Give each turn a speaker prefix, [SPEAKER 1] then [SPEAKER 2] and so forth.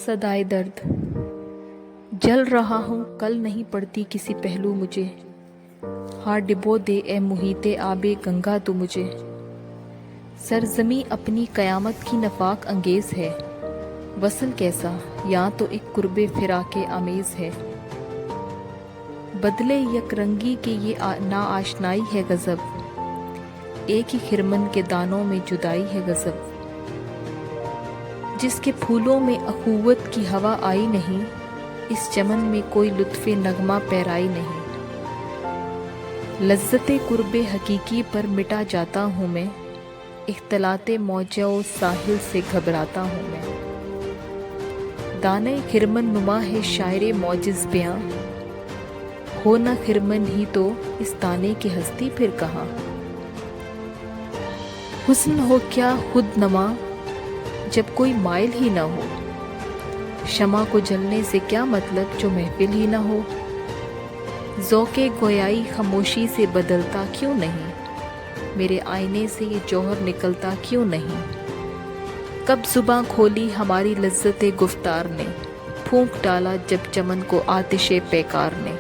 [SPEAKER 1] صدائے درد جل رہا ہوں، کل نہیں پڑتی کسی پہلو مجھے، ہاں ڈبو دے اے محیط آب گنگا تو مجھے۔ سرزمی اپنی قیامت کی نفاق انگیز ہے، وصل کیسا یاں تو ایک قرب فراق آمیز ہے۔ بدلے یک رنگی کے یہ ناآشنائی ہے غضب، ایک ہی خرمن کے دانوں میں جدائی ہے غضب۔ جس کے پھولوں میں اخوت کی ہوا آئی نہیں، اس چمن میں کوئی لطف نغمہ پیرائی نہیں۔ لذت قرب حقیقی پر مٹا جاتا ہوں میں، اختلاط موج و ساحل سے گھبراتا ہوں میں۔ دانۂ خرمن نما ہے شاعر معجز بیاں، ہو نہ خرمن ہی تو اس دانے کی ہستی پھر کہاں۔ حسن ہو کیا خود نما جب کوئی مائل ہی نہ ہو، شمع کو جلنے سے کیا مطلب جو محفل ہی نہ ہو۔ ذوق گویائی خاموشی سے بدلتا کیوں نہیں، میرے آئینے سے یہ جوہر نکلتا کیوں نہیں۔ کب زباں کھولی ہماری لذت گفتار نے، پھونک ڈالا جب چمن کو آتش پیکار نے۔